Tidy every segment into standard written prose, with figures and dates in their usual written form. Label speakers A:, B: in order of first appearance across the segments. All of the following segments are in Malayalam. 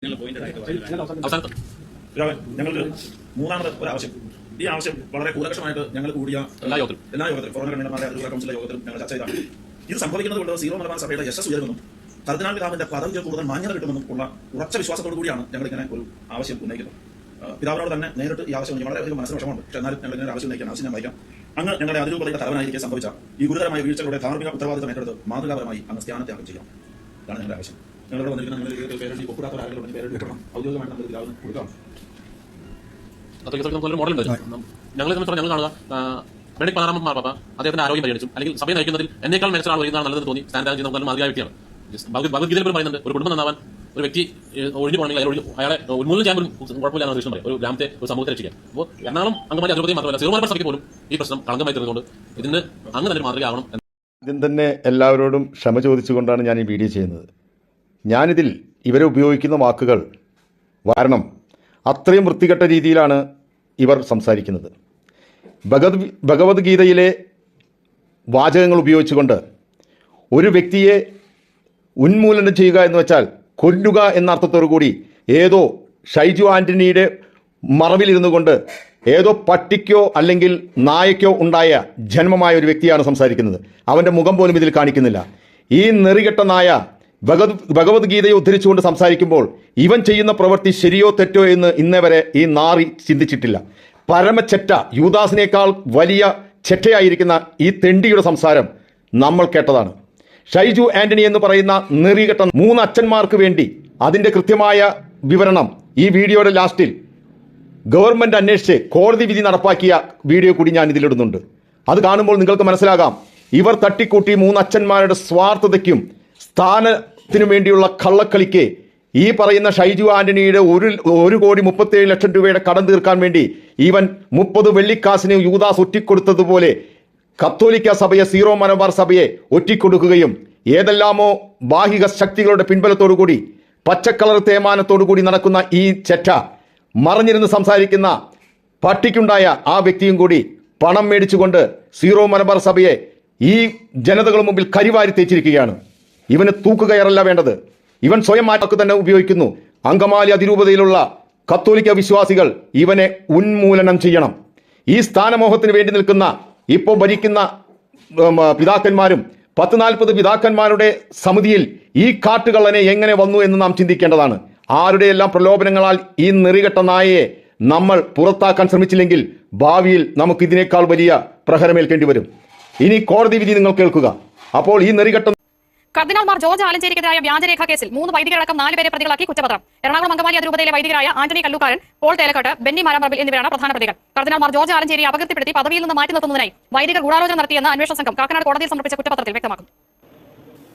A: ഞങ്ങൾക്ക് മൂന്നാമത് ഒരു ആവശ്യം. ഈ ആവശ്യം വളരെ കൂലകഷമായിട്ട് ഞങ്ങൾ കൂടിയ എല്ലാ യോഗത്തിലും ഫോറൻ കൺവീനർമാരുടെ അതിർത്തി കൗൺസിലെ യോഗത്തിലും ഞങ്ങൾ ചർച്ച ചെയ്താണ്. ഇത് സംഭവിക്കുന്നത് കൊണ്ട് സീറോ മലബാർ സഭയുടെ യശസ് ഉയരുമെന്നും കർദിനാൾ പിതാവിന്റെ പദവിക്ക് കൂടുതൽ മാന്യത കിട്ടുമെന്നും ഉള്ള ഉറച്ച വിശ്വാസത്തോടു കൂടിയാണ് ഞങ്ങൾ ഇങ്ങനെ ഒരു ആവശ്യം ഉന്നയിക്കുന്നത്. പിതാവിനോട് തന്നെ നേരിട്ട് ഈ ആവശ്യം വളരെയധികം മനസ്സിന് വിഷമമുണ്ട്. പക്ഷേ എന്നാലും ഞങ്ങൾ ഇങ്ങനെ ആവശ്യം ഉന്നയിക്കാൻ ആവശ്യം ഞാൻ വായിക്കാം. അങ്ങ് ഞങ്ങളുടെ അതിരൂപതയുടെ തലവനായിരിക്കെ സംഭവിച്ച ഈ ഗുരുതരമായ വീഴ്ചകളുടെ ധാർമ്മിക ഉത്തരവാദിത്തം ഏറ്റെടുത്ത് മാതൃകാപരമായി അങ്ങ് സ്ഥാനത്യാഗം ചെയ്യാം. ഇതാണ് ഞങ്ങളുടെ ആവശ്യം. ഞങ്ങളുടെ വന്നിരിക്കുന്ന പേരുടെ ഒപ്പിടാത്ത ആളുകളുടെ പേര് കിട്ടണം. ഔദ്യോഗികമായിട്ട് നമുക്ക് പിതാവിന് കൊടുക്കാം.
B: മോഡൽ ഉണ്ട്. ഞങ്ങളെ സംബന്ധിച്ച് ഞങ്ങൾ കാണുക, ബെനഡിക്ട് 16 മാർപ്പാപ്പ അദ്ദേഹത്തിന്റെ ആരോഗ്യം പരിഗണിച്ചു, അല്ലെങ്കിൽ സഭയെ നയിക്കുന്നതിൽ എന്നേക്കാൾ മികച്ച ആൾ വരുന്നതാണ് നല്ലതെന്ന് തോന്നി സ്ഥാനത്യാഗം ചെയ്യുന്ന നമുക്ക് മാതൃകായ വ്യക്തിയാണ്. ഭഗവത്ഗീതയിൽ പോലും പറയുന്നുണ്ട്, ഒരു കുടുംബം നന്നാവാൻ ഒരു വ്യക്തി ഒഴിഞ്ഞു പോകണമെങ്കിൽ അയാളെ ഉന്മൂലനം ചെയ്യാൻ കുഴപ്പമില്ലാന്ന് കൃഷ്ണൻ പറയും. ഒരു ഗ്രാമത്തെ, ഒരു സമൂഹത്തെ രക്ഷിക്കാൻ. അപ്പോൾ എറണാകുളം അങ്കമാലി അതിർത്തി മാത്രമല്ല, സീറോ മലബാർ സഭയ്ക്ക് പോലും ഈ പ്രശ്നം കളങ്കമായി തീർന്നുകൊണ്ട് ഇതിന് അങ്ങ് തന്നെ മാതൃകയാവണം.
C: ആദ്യം തന്നെ എല്ലാവരോടും ക്ഷമ ചോദിച്ചുകൊണ്ടാണ് ഞാൻ ഈ വീഡിയോ ചെയ്യുന്നത്. ഞാനിതിൽ ഇവരെ ഉപയോഗിക്കുന്ന വാക്കുകൾ കാരണം അത്രയും വൃത്തികെട്ട രീതിയിലാണ് ഇവർ സംസാരിക്കുന്നത്. ഭഗവത്ഗീതയിലെ വാചകങ്ങൾ ഉപയോഗിച്ചുകൊണ്ട് ഒരു വ്യക്തിയെ ഉന്മൂലനം ചെയ്യുക എന്ന് വെച്ചാൽ കൊല്ലുക എന്ന അർത്ഥത്തോടു കൂടി ഏതോ ഷൈജു ആൻ്റണിയുടെ മറവിലിരുന്നു കൊണ്ട് ഏതോ പട്ടിക്കോ അല്ലെങ്കിൽ നായക്കോ ഉണ്ടായ ജന്മമായ ഒരു വ്യക്തിയാണ് സംസാരിക്കുന്നത്. അവൻ്റെ മുഖം പോലും ഇതിൽ കാണിക്കുന്നില്ല. ഈ നെറികെട്ട നായ ഭഗവത്ഗീതയെ ഉദ്ധരിച്ചുകൊണ്ട് സംസാരിക്കുമ്പോൾ ഇവൻ ചെയ്യുന്ന പ്രവൃത്തി ശരിയോ തെറ്റോ എന്ന് ഇന്നേ വരെ ഈ നാറി ചിന്തിച്ചിട്ടില്ല. പരമച്ചെറ്റ, യൂദാസിനേക്കാൾ വലിയ ചെറ്റയായിരിക്കുന്ന ഈ തെണ്ടിയുടെ സംസാരം നമ്മൾ കേട്ടതാണ്. ഷൈജു ആൻ്റണി എന്ന് പറയുന്ന നെറികെട്ട 3 അച്ഛന്മാർക്ക് വേണ്ടി അതിൻ്റെ കൃത്യമായ വിവരണം ഈ വീഡിയോയുടെ ലാസ്റ്റിൽ ഗവൺമെൻറ് അന്വേഷിച്ച് കോടതി വിധി നടപ്പാക്കിയ വീഡിയോ കൂടി ഞാൻ ഇതിലിടുന്നുണ്ട്. അത് കാണുമ്പോൾ നിങ്ങൾക്ക് മനസ്സിലാകാം, ഇവർ തട്ടിക്കൂട്ടി 3 അച്ഛന്മാരുടെ സ്വാർത്ഥതയ്ക്കും സ്ഥാനത്തിനു വേണ്ടിയുള്ള കള്ളക്കളിക്ക് ഈ പറയുന്ന ഷൈജു ആൻ്റണിയുടെ 1,37,00,000 രൂപയുടെ കടം തീർക്കാൻ വേണ്ടി ഇവൻ 30 വെള്ളിക്കാശിന് യൂദാസ് ഒറ്റിക്കൊടുത്തതുപോലെ കത്തോലിക്ക സഭയെ, സീറോ മലബാർ സഭയെ ഒറ്റിക്കൊടുക്കുകയും ഏതെല്ലാമോ ബാഹിക ശക്തികളുടെ പിൻബലത്തോടുകൂടി പച്ചക്കളർ തേമാനത്തോടുകൂടി നടക്കുന്ന ഈ ചെറ്റ മറിഞ്ഞിരുന്ന് സംസാരിക്കുന്ന പട്ടിക്കുണ്ടായ ആ വ്യക്തിയും കൂടി പണം മേടിച്ചുകൊണ്ട് സീറോ മലബാർ സഭയെ ഈ ജനതകളുടെ മുമ്പിൽ കരിവാരി തേച്ചിരിക്കുകയാണ്. ഇവന് തൂക്കുകയറല്ല വേണ്ടത്, ഇവൻ സ്വയം മാറ്റാക്ക് തന്നെ ഉപയോഗിക്കുന്നു. അങ്കമാലി അതിരൂപതയിലുള്ള കത്തോലിക്ക വിശ്വാസികൾ ഇവനെ ഉന്മൂലനം ചെയ്യണം. ഈ സ്ഥാനമോഹത്തിന് വേണ്ടി നിൽക്കുന്ന ഇപ്പോൾ ഭരിക്കുന്ന പിതാക്കന്മാരും 10-40 പിതാക്കന്മാരുടെ സമിതിയിൽ ഈ കാട്ടുകള്ളനെ എങ്ങനെ വന്നു എന്ന് നാം ചിന്തിക്കേണ്ടതാണ്. ആരുടെയെല്ലാം പ്രലോഭനങ്ങളാൽ ഈ നെറികെട്ട നായയെ നമ്മൾ പുറത്താക്കാൻ ശ്രമിച്ചില്ലെങ്കിൽ ഭാവിയിൽ നമുക്ക് ഇതിനേക്കാൾ വലിയ പ്രഹരമേൽക്കേണ്ടി വരും. ഇനി കോടതി വിധി നിങ്ങൾ കേൾക്കുക. അപ്പോൾ ഈ നെറികെട്ട
D: കർദിനാൾ മാർ ജോർജ് ആലഞ്ചേരിക്കെതിരായ വ്യാജരേഖാ കേസിൽ 3 വൈദികരടക്കം 4 പേരെ പ്രതികളാക്കി കുറ്റപത്രം. എറണാകുളം അങ്കമാലി അതിരൂപതയിലെ വൈദികരായ ആന്റണി കല്ലൂക്കാരൻ, പോൾ തേലക്കാട്ട്, ബെന്നി മാരാമ്പറമ്പിൽ എന്നിവരാണ് പ്രധാന പ്രതികൾ. കർദിനാൾ മാർ ജോർജ് ആലഞ്ചേരിയെ അപകീർത്തിപ്പെടുത്തി പദവിയിൽ നിന്ന് മാറ്റി നിർത്തുന്നതിനായി വൈദികർ ഗൂഢാലോചന നടത്തിയെന്ന് അന്വേഷണ സംഘം കാക്കനാട് കോടതിയിൽ സമർപ്പിച്ച കുറ്റപത്രത്തിൽ വ്യക്തമാക്കുന്നു.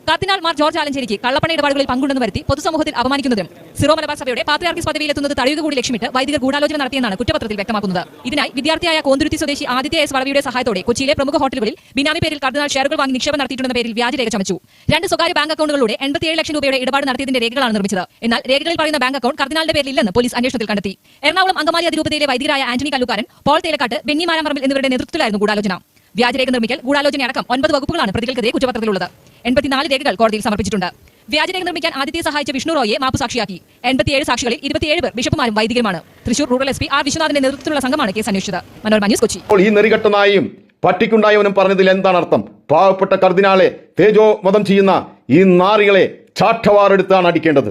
E: കർദിനാൾ മാർ ജോർജ് ആലഞ്ചേരിക്ക് കള്ളപ്പണ ഇടപാടുകളിൽ പങ്കുണ്ടെന്ന് വരുത്തി പൊതുസമൂഹത്തിൽ അപമാനിക്കുന്നതിനും സീറോ മലബാർ സഭയുടെ പാത്രിയാർക്കീസ് പദവിയിലെത്തുന്നത് തടയുക കൂടി ലക്ഷ്യമിട്ട് വൈദികർ ഗൂഢാലോചന നടത്തിയെന്നാണ് കുറ്റപത്രത്തിൽ വ്യക്തമാക്കുന്നത്. ഇതിനായി വിദ്യാർത്ഥിയായ കോന്തുരുത്തി സ്വദേശി ആദിത്യ എസ് വളവിയുടെ സഹായത്തോടെ കൊച്ചിയിലെ പ്രമുഖ ഹോട്ടലുകളിൽ ബിനാമി പേരിൽ കർദിനാൾ ഷെയറുകൾ വാങ്ങി നിക്ഷേപം നടത്തിയിട്ടുണ്ടെന്ന പേരിൽ വ്യാജരേഖ ചമച്ചു. 2 സ്വകാര്യ ബാങ്ക് അക്കൗണ്ടുകളിലൂടെ 87 ലക്ഷം രൂപയുടെ ഇടപാട് നടത്തിയതിന്റെ രേഖകളാണ് നിർമ്മിച്ചത്. എന്നാൽ രേഖകളിൽ പറയുന്ന ബാങ്ക് അക്കൗണ്ട് കർദിനാളിന്റെ പേരിലില്ലെന്ന് പോലീസ് അന്വേഷണത്തിൽ കണ്ടെത്തി. എറണാകുളം അങ്കമാലി അതിരൂപതയിലെ വൈദികരായ ആന്റണി കല്ലൂക്കാരൻ, പോൾ തേലക്കാട്ട്, ബെന്നി മാരാമ്പറമ്പിൽ എന്നിവരുടെ നേതൃത്വത്തിലായിരുന്നു ഗൂഢാലോചന. വ്യാജരേഖ നിർമ്മിക്കൽ, ഗൂഢാലോചനയടക്കം 9 വകുപ്പുകളാണ് പ്രതികൾക്കെതിരെ കുറ്റപത്രത്തിലുള്ളത്. 84 രേഖകൾ കോടതിയിൽ സമർപ്പിച്ചിട്ടുണ്ട്. വ്യാജരേഖ നിർമ്മിക്കാൻ ആദ്യത്തെ സഹായിച്ച വിഷ്ണു റോയെ മാപ്പുസാക്ഷിയാക്കി. 87 സാക്ഷികളിൽ 27 പേർ ബിഷപ്പുമാരും വൈദികരുമാണ്. തൃശൂർ റൂറൽ എസ് പി ആർ വിശ്വനാഥിന്റെ നേതൃത്വത്തിലുള്ള സംഘമാണ് കേസ് അന്വേഷിച്ചത്. മനോരമ ന്യൂസ്, കൊച്ചി.
C: ഈ നെറികെട്ടനായും പട്ടിക്കുണ്ടായവനും പറഞ്ഞതിൽ എന്താണ് അർത്ഥം? പാവപ്പെട്ട കർദിനാളെ തേജോവധം ചെയ്യുന്ന ഈ നാറികളെ ചാട്ടവാറെടുത്താണ് അടിക്കേണ്ടത്.